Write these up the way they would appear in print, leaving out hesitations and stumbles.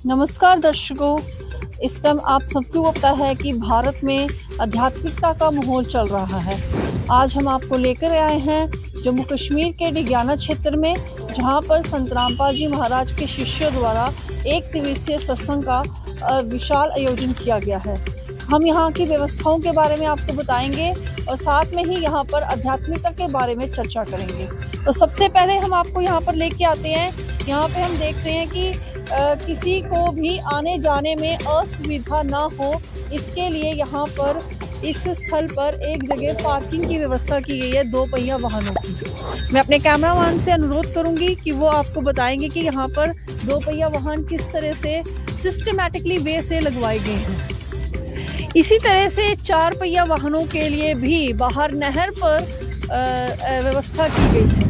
नमस्कार दर्शकों, इस टाइम आप सबको पता है कि भारत में आध्यात्मिकता का माहौल चल रहा है। आज हम आपको लेकर आए हैं जम्मू कश्मीर के डिग्याना क्षेत्र में, जहां पर संत रामपाल जी महाराज के शिष्यों द्वारा एक दिवसीय सत्संग का विशाल आयोजन किया गया है। हम यहाँ की व्यवस्थाओं के बारे में आपको बताएंगे और साथ में ही यहाँ पर आध्यात्मिकता के बारे में चर्चा करेंगे। तो सबसे पहले हम आपको यहाँ पर लेके आते हैं। यहाँ पे हम देख रहे हैं कि किसी को भी आने जाने में असुविधा ना हो, इसके लिए यहाँ पर इस स्थल पर एक जगह पार्किंग की व्यवस्था की गई है 2 पहिया वाहनों की। मैं अपने कैमरामैन से अनुरोध करूंगी कि वो आपको बताएंगे कि यहाँ पर 2 पहिया वाहन किस तरह से सिस्टमैटिकली वे से लगवाए गए हैं। इसी तरह से 4 पहिया वाहनों के लिए भी बाहर नहर पर व्यवस्था की गई है।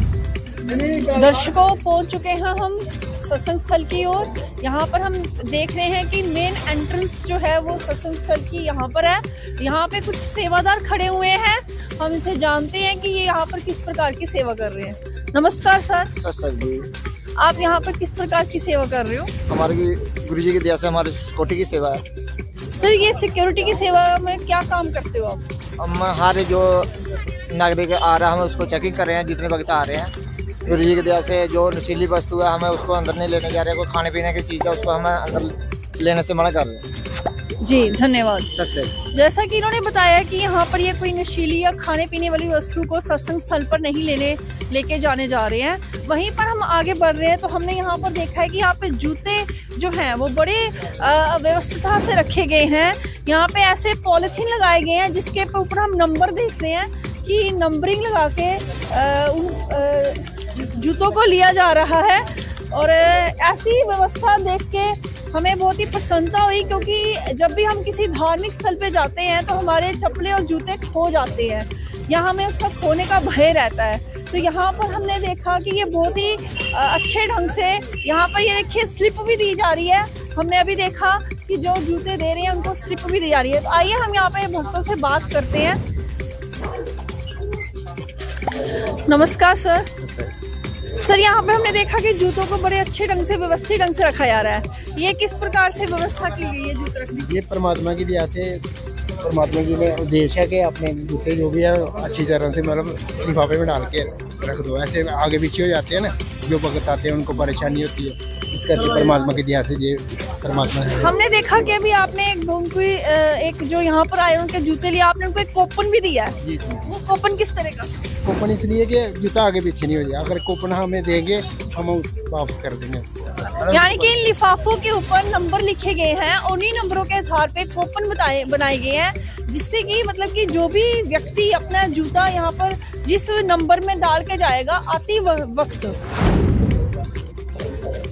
दर्शकों, पहुंच चुके हैं हम सत्संग स्थल की ओर। यहाँ पर हम देख रहे हैं कि मेन एंट्रेंस जो है वो सत्संग स्थल की यहाँ पर है। यहाँ पे कुछ सेवादार खड़े हुए हैं, हम इनसे जानते हैं कि ये यहाँ पर किस प्रकार की सेवा कर रहे हैं। नमस्कार सर। सर जी, आप यहाँ पर किस प्रकार की सेवा कर रहे हो? हमारे गुरु जी की दया से हमारी सिक्योरिटी की सेवा है। सर, ये सिक्योरिटी की सेवा में क्या काम करते हो आप? हम हर जो नागरिक आ रहा है हम उसको चेकिंग कर रहे हैं, जितने वक्त आ रहे हैं। गुरु जी की दया से जो नशीली वस्तु है हमें उसको अंदर नहीं लेने जा रहे हैं। कोई खाने पीने की चीज़ है उसको हमें अंदर लेने से मना कर रहे हैं। जी धन्यवाद। सत्संग जैसा कि इन्होंने बताया कि यहाँ पर ये कोई नशीली या खाने पीने वाली वस्तु को सत्संग स्थल पर नहीं लेके जाने जा रहे हैं। वहीं पर हम आगे बढ़ रहे हैं तो हमने यहाँ पर देखा है कि यहाँ पे जूते जो हैं वो बड़े व्यवस्था से रखे गए हैं। यहाँ पे ऐसे पॉलिथीन लगाए गए हैं जिसके ऊपर हम नंबर देख रहे हैं कि नंबरिंग लगा के उन जूतों को लिया जा रहा है। और ऐसी व्यवस्था देख के हमें बहुत ही प्रसन्नता हुई, क्योंकि जब भी हम किसी धार्मिक स्थल पे जाते हैं तो हमारे चप्पलें और जूते खो जाते हैं या हमें उसका खोने का भय रहता है। तो यहाँ पर हमने देखा कि ये बहुत ही अच्छे ढंग से यहाँ पर ये देखिए स्लिप भी दी जा रही है। हमने अभी देखा कि जो जूते दे रहे हैं उनको स्लिप भी दी जा रही है। तो आइए हम यहाँ पे भक्तों से बात करते हैं। नमस्कार सर। सर, यहाँ पे हमने देखा कि जूतों को बड़े अच्छे ढंग से व्यवस्थित ढंग से रखा जा रहा है। ये किस प्रकार से व्यवस्था की गई है जूते रखने की? ये परमात्मा की दया से, परमात्मा जी ने उद्देश्य है कि अपने जूते जो भी है अच्छी तरह से मतलब लिफाफे में डाल के रख दो। ऐसे आगे पीछे हो जाते हैं ना, जो भगत आते हैं उनको परेशानी होती है, इस करके परमात्मा की दया से ये परमात्मा है। हमने देखा कि अभी आपने एक जो यहाँ पर आए उनके जूते लिए आपने उनको एक कूपन भी दिया है। जी जी। वो कूपन किस तरह का? कूपन इसलिए कि जूता आगे पीछे नहीं हो जाए। अगर कूपन हमें देंगे हम वापस कर देंगे। यानी कि इन लिफाफों के ऊपर नंबर लिखे गए हैं, उन्हीं नंबरों के आधार पे कूपन बनाए गए हैं, जिससे कि मतलब कि जो भी व्यक्ति अपना जूता यहाँ पर जिस नंबर में डाल के जाएगा आती वक्त,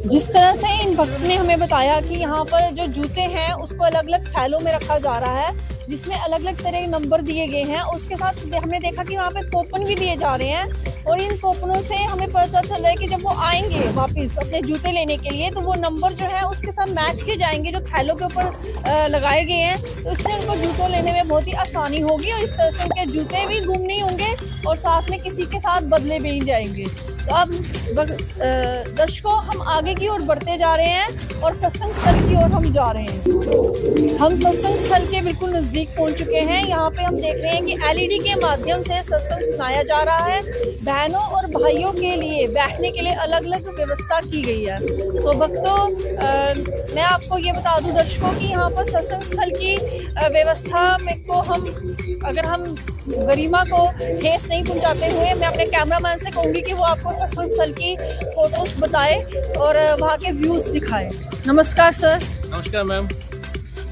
जिस तरह से इन भक्त ने हमें बताया कि यहाँ पर जो जूते हैं उसको अलग अलग थैलों में रखा जा रहा है, जिसमें अलग अलग तरह के नंबर दिए गए हैं। उसके साथ हमने देखा कि वहाँ पे कूपन भी दिए जा रहे हैं, और इन कूपनों से हमें पता चल रहा है कि जब वो आएंगे वापस अपने जूते लेने के लिए तो वो नंबर जो है उसके साथ मैच किए जाएंगे जो थैलों के ऊपर लगाए गए हैं। तो इससे उनको जूतों लेने में बहुत ही आसानी होगी और इस तरह से उनके जूते भी गुम नहीं होंगे और साथ में किसी के साथ बदले भी नहीं जाएंगे। तो अब दर्शकों, हम आगे की ओर बढ़ते जा रहे हैं और सत्संग स्थल की ओर हम जा रहे हैं। हम सत्संग स्थल के बिल्कुल नज़दीक पहुंच चुके हैं। यहाँ पे हम देख रहे हैं कि एलईडी के माध्यम से सत्संग सुनाया जा रहा है। बहनों और भाइयों के लिए बैठने के लिए अलग अलग व्यवस्था की गई है। तो भक्तों, मैं आपको ये बता दूं दर्शकों कि यहाँ पर सत्संग स्थल की व्यवस्था में को अगर हम गरिमा को ठेस नहीं पहुंचाते हुए, मैं अपने कैमरामैन से कहूँगी कि वो आपको सत्संग स्थल की फोटोज बताए और वहाँ के व्यूज दिखाए। नमस्कार सर। नमस्कार मैम।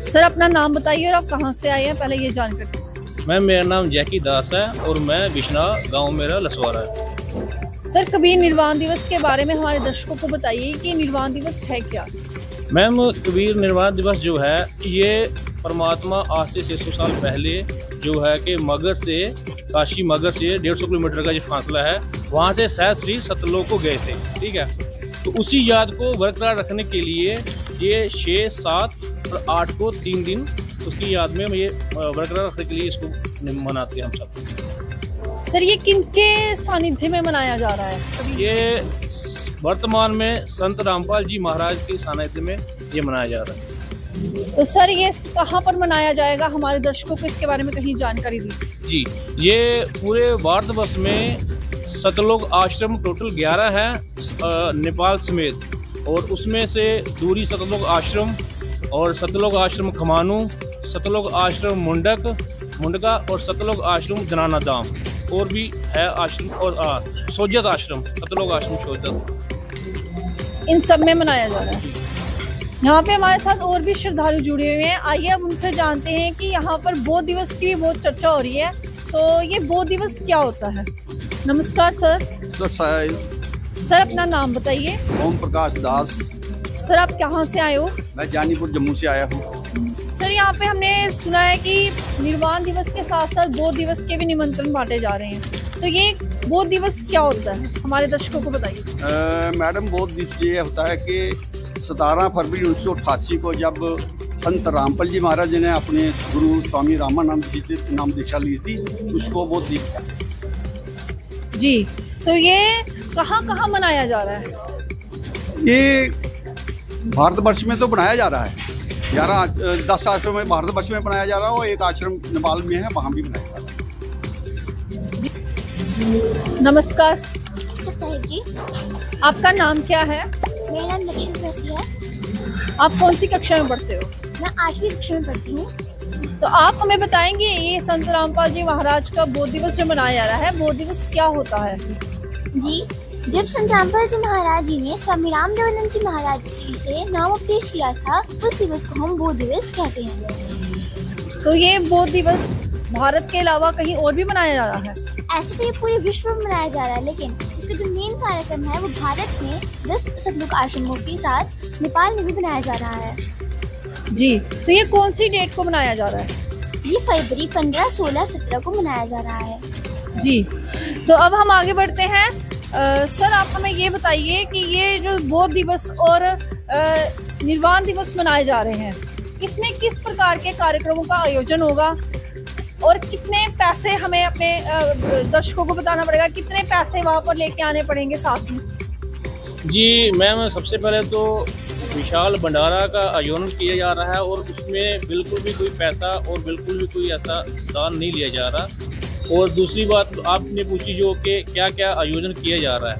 सर, अपना नाम बताइए और आप कहाँ से आए हैं, पहले ये जानकारी। मैम, मेरा नाम जैकी दास है और मैं बिश्ना गांव मेरा लसवारा है। सर, कबीर निर्वाण दिवस के बारे में हमारे दर्शकों को बताइए कि निर्वाण दिवस है क्या? मैम, कबीर निर्वाण दिवस जो है ये परमात्मा आज से 600 साल पहले जो है कि मगध से, काशी मगध से 150 किलोमीटर का जो फासला है, वहाँ से सहज श्री सतलोक को गए थे। ठीक है, तो उसी याद को बरकरार रखने के लिए ये 6, 7 और 8 को 3 दिन उसकी याद में ये बरकरार रखने के लिए इसको मनाते हैं हम सब। सर, ये किनके सानिध्य में मनाया जा रहा है? ये वर्तमान में संत रामपाल जी महाराज के सानिध्य में ये मनाया जा रहा है। तो सर ये कहाँ पर मनाया जाएगा, हमारे दर्शकों को इसके बारे में कहीं जानकारी दी। जी, ये पूरे भारतवर्ष में सतलोक आश्रम टोटल 11 है नेपाल समेत, और उसमें से दूरी सतलोक आश्रम और सतलोक आश्रम खमानू, सतलोक आश्रम मुंडका और सतलोक आश्रम जनाना धाम, और भी है आश्रम, और सोजत आश्रम, सतलोक आश्रम सोजत, इन सब में मनाया जा रहा है। यहाँ पे हमारे साथ और भी श्रद्धालु जुड़े हुए हैं। आइए अब उनसे जानते हैं कि यहाँ पर बौद्ध दिवस की बहुत चर्चा हो रही है, तो ये बौद्ध दिवस क्या होता है। नमस्कार सर। सर अपना नाम बताइए। ओम प्रकाश दास। सर आप कहाँ से आए हो। मैं जानीपुर जम्मू से आया हूँ। सर यहाँ पे हमने सुना है कि निर्वाण दिवस के साथ साथ बौद्ध दिवस के भी निमंत्रण बांटे जा रहे हैं, तो ये बौद्ध दिवस क्या होता है, हमारे दर्शकों को बताइए। मैडम, बौद्ध दिवस ये होता है कि 17 फरवरी 1988 को जब संत रामपाल जी महाराज ने अपने गुरु स्वामी रामानंद नाम दीक्षा ली थी, उसको बौद्ध दिवस कहते हैं। जी, तो ये कहाँ कहाँ मनाया जा रहा है। ये भारतवर्ष में तो बनाया जा रहा है, 10 आश्रम में भारतवर्ष में बनाया जा रहा है, और एक आश्रम नेपाल में है, वहाँ भी बनाया जा रहा है। नमस्कार साहिब जी। आपका नाम क्या है। मेरा नाम लक्ष्मी प्रसी है। आप कौन सी कक्षा में पढ़ते हो। मैं 8वीं कक्षा में पढ़ती हूँ। तो आप हमें बताएंगे ये संत रामपाल जी महाराज का बौद्ध दिवस जो मनाया जा रहा है, बौद्ध दिवस क्या होता है। जी, जब संत रामपाल जी महाराज जी ने स्वामी रामदेवानंद जी महाराज जी से नामोपदेश किया था, उस दिवस को हम बौद्ध दिवस कहते हैं। तो ये बौद्ध दिवस भारत के अलावा कहीं और भी मनाया जा रहा है। ऐसे तो ये पूरे विश्व में मनाया जा रहा है, लेकिन इसका जो मेन कार्यक्रम है वो भारत में 10 सतलोक आश्रमों के साथ नेपाल में भी बनाया जा रहा है। जी, तो ये कौन सी डेट को मनाया जा रहा है। ये फरवरी 15, 16, 17 को मनाया जा रहा है। जी, तो अब हम आगे बढ़ते हैं। सर आप हमें ये बताइए कि ये जो बौद्ध दिवस और निर्वाण दिवस मनाए जा रहे हैं, इसमें किस प्रकार के कार्यक्रमों का आयोजन होगा और कितने पैसे हमें अपने दर्शकों को बताना पड़ेगा, कितने पैसे वहाँ पर लेके आने पड़ेंगे साथ में। जी मैम, सबसे पहले तो विशाल भंडारा का आयोजन किया जा रहा है, और उसमें बिल्कुल भी कोई पैसा और बिल्कुल भी कोई ऐसा दान नहीं लिया जा रहा। और दूसरी बात आपने पूछी जो कि क्या क्या आयोजन किया जा रहा है।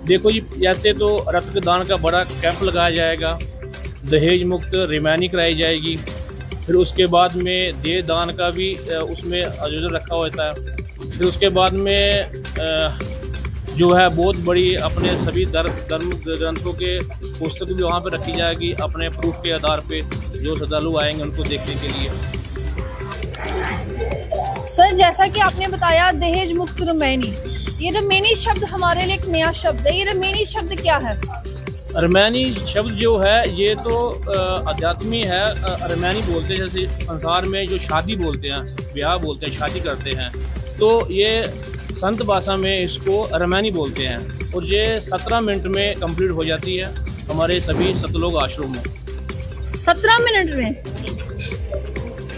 देखो जी, जैसे तो रक्तदान का बड़ा कैंप लगाया जाएगा, दहेज मुक्त रिमैनी कराई जाएगी, फिर उसके बाद में देह दान का भी उसमें आयोजन रखा होता है। फिर उसके बाद में जो है बहुत बड़ी अपने सभी धर्म ग्रंथों के पुस्तक भी वहाँ पर रखी जाएगी, अपने प्रूफ के आधार पे जो श्रद्धालु आएंगे उनको देखने के लिए। सर जैसा कि आपने बताया दहेज मुक्त रमैनी, ये रमैनी शब्द हमारे लिए एक नया शब्द है, ये रमैनी शब्द क्या है। रमैनी शब्द जो है ये तो अध्यात्मी है। रमैनी बोलते हैं जैसे संसार में जो शादी बोलते हैं, ब्याह बोलते हैं, शादी करते हैं, तो ये संत भाषा में इसको रमैनी बोलते हैं। और ये 17 मिनट में कंप्लीट हो जाती है हमारे सभी सतलोक आश्रम में। 17 मिनट में।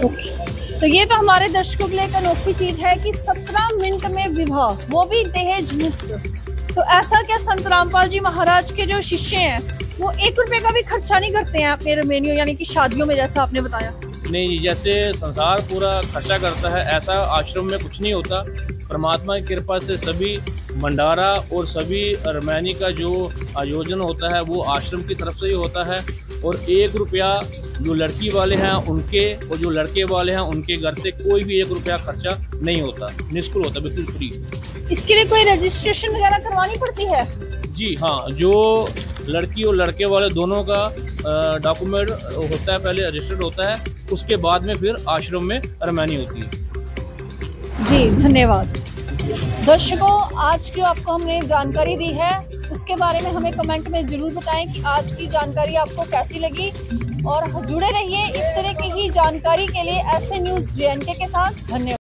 ओके, तो ये तो हमारे दर्शकों के लिए एक अनोखी चीज है कि 17 मिनट में विवाह, वो भी दहेज मुक्त। तो ऐसा क्या संत रामपाल जी महाराज के जो शिष्य हैं वो 1 रुपए का भी खर्चा नहीं करते हैं अपने रमैनियों यानी कि शादियों में, जैसा आपने बताया। नहीं, जैसे संसार पूरा खर्चा करता है ऐसा आश्रम में कुछ नहीं होता। परमात्मा की कृपा से सभी भंडारा और सभी रमैनी का जो आयोजन होता है वो आश्रम की तरफ से ही होता है। और 1 रुपया जो लड़की वाले हैं उनके और जो लड़के वाले हैं उनके घर से कोई भी 1 रुपया खर्चा नहीं होता, निःशुल्क होता, बिल्कुल फ्री। इसके लिए कोई रजिस्ट्रेशन वगैरह करवानी पड़ती है। जी हाँ, जो लड़की और लड़के वाले दोनों का डॉक्यूमेंट होता है, पहले रजिस्टर्ड होता है, उसके बाद में फिर आश्रम में रमैनी होती है। जी धन्यवाद। दर्शकों, आज जो आपको हमने जानकारी दी है उसके बारे में हमें कमेंट में जरूर बताएं कि आज की जानकारी आपको कैसी लगी, और जुड़े रहिए इस तरह की ही जानकारी के लिए ऐसे न्यूज़ JNK के साथ। धन्यवाद।